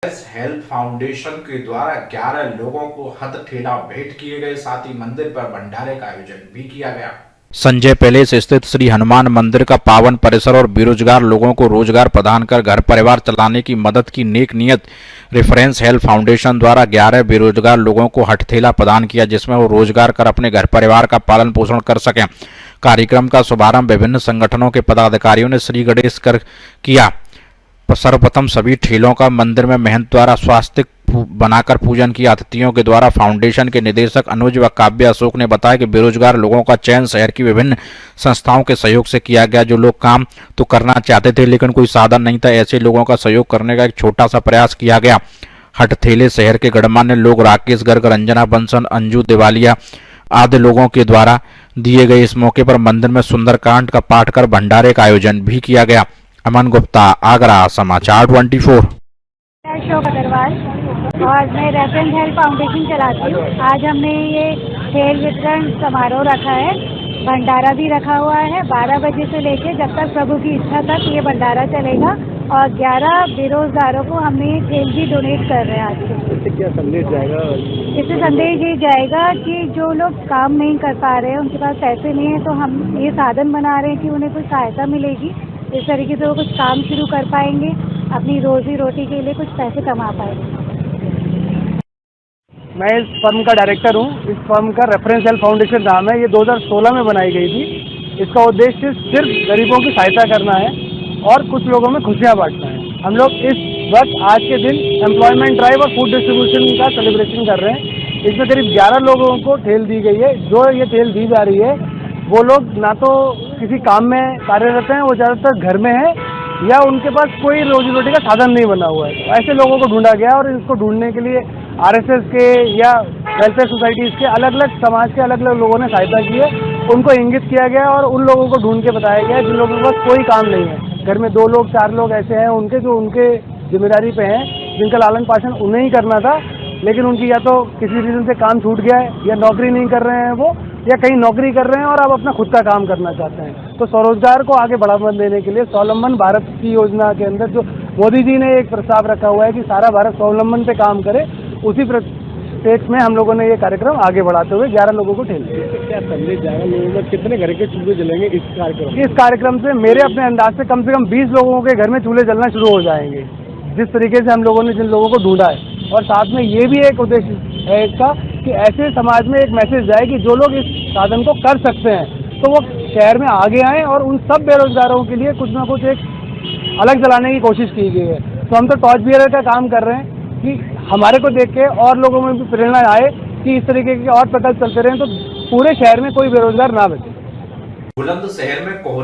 Health foundation के द्वारा 11 लोगों को हथठेला भेंट किए गए। साथ ही मंदिर पर भंडारे का आयोजन भी किया गया। संजय पैलेस स्थित श्री हनुमान मंदिर का पावन परिसर और बेरोजगार लोगों को रोजगार प्रदान कर घर परिवार चलाने की मदद की नेक नियत रेफरेंस हेल्थ फाउंडेशन द्वारा 11 बेरोजगार लोगों को हथठेला प्रदान किया, जिसमें वो रोजगार कर अपने घर परिवार का पालन पोषण कर सकें। कार्यक्रम का शुभारंभ विभिन्न संगठनों के पदाधिकारियों ने श्री गणेश कर किया। सर्वप्रथम सभी ठेलों का मंदिर में महंत द्वारा स्वास्तिक बनाकर पूजन किया। अतिथियों के द्वारा फाउंडेशन के निदेशक अनुज व काव्य अशोक ने बताया कि बेरोजगार लोगों का चयन शहर की विभिन्न संस्थाओं के सहयोग से किया गया। जो लोग काम तो करना चाहते थे लेकिन कोई साधन नहीं था, ऐसे लोगों का सहयोग करने का एक छोटा सा प्रयास किया गया। हठठेले शहर के गणमान्य लोग राकेश गर्ग, रंजना बंसल, अंजू दिवालिया आदि लोगों के द्वारा दिए गए। इस मौके पर मंदिर में सुंदरकांड का पाठ कर भंडारे का आयोजन भी किया गया। अमन गुप्ता, आगरा, समाचार 24। अशोक अग्रवाल और मैं रेफरेंस हेल्थ फाउंडेशन चलाती हूँ। आज हमने ये खेल वितरण समारोह रखा है, भंडारा भी रखा हुआ है। 12 बजे से लेकर जब तक प्रभु की इच्छा तक ये भंडारा चलेगा और 11 बेरोजगारों को हमने ये खेल भी डोनेट कर रहे हैं आज से। इससे क्या संदेश जाएगा? इससे संदेश ये जाएगा कि जो लोग काम नहीं कर पा रहे हैं, उनके पास पैसे नहीं है, तो हम ये साधन बना रहे हैं कि उन्हें कुछ सहायता मिलेगी। इस तरीके से वो कुछ काम शुरू कर पाएंगे, अपनी रोजी रोटी के लिए कुछ पैसे कमा पाएंगे। मैं इस फर्म का डायरेक्टर हूँ। इस फर्म का रेफरेंस हेल्थ फाउंडेशन नाम है। ये 2016 में बनाई गई थी। इसका उद्देश्य सिर्फ गरीबों की सहायता करना है और कुछ लोगों में खुशियाँ बांटना है। हम लोग इस वक्त आज के दिन एम्प्लॉयमेंट ड्राइव और फूड डिस्ट्रीब्यूशन का सेलिब्रेशन कर रहे हैं। इसमें करीब 11 लोगों को ठेल दी गई है। जो ये ठेल दी जा रही है वो लोग ना तो किसी काम में कार्यरत हैं, वो ज़्यादातर घर में हैं या उनके पास कोई रोजी रोटी का साधन नहीं बना हुआ है। तो ऐसे लोगों को ढूंढा गया और इसको ढूंढने के लिए आरएसएस के या वेलफेयर सोसाइटीज़ के अलग अलग समाज के अलग अलग लोगों ने सहायता की है। उनको इंगित किया गया और उन लोगों को ढूंढ के बताया गया जिन लोगों के पास कोई काम नहीं है। घर में 2 लोग 4 लोग ऐसे हैं उनके जो उनके जिम्मेदारी पे हैं, जिनका लालन पालन उन्हें ही करना था, लेकिन उनकी या तो किसी रीज़न से काम छूट गया है या नौकरी नहीं कर रहे हैं वो, या कहीं नौकरी कर रहे हैं और अब अपना खुद का काम करना चाहते हैं। तो स्वरोजगार को आगे बढ़ावा देने के लिए स्वावलंबन भारत की योजना के अंदर जो मोदी जी ने एक प्रस्ताव रखा हुआ है कि सारा भारत स्वावलंबन पे काम करे, उसी प्रत्येक में हम लोगों ने ये कार्यक्रम आगे बढ़ाते हुए 11 लोगों को ठेल दिया। क्या संदेश जाएगा लोगों में? कितने घर के चूल्हे जलेंगे इस कार्यक्रम से मेरे अपने अंदाज से कम 20 लोगों के घर में चूल्हे जलना शुरू हो जाएंगे, जिस तरीके से हम लोगों ने जिन लोगों को ढूंढा है। और साथ में ये भी एक उद्देश्य है इसका कि ऐसे समाज में एक मैसेज जाए कि जो लोग इस साधन को कर सकते हैं तो वो शहर में आगे आएँ और उन सब बेरोजगारों के लिए कुछ ना कुछ एक अलग जलाने की कोशिश की गई है। तो हम तो टॉर्च बियरर का काम कर रहे हैं कि हमारे को देख के और लोगों में भी प्रेरणा आए कि इस तरीके के और प्रकल्प चलते रहें तो पूरे शहर में कोई बेरोजगार ना बचे। बुलंदशहर में कोहरे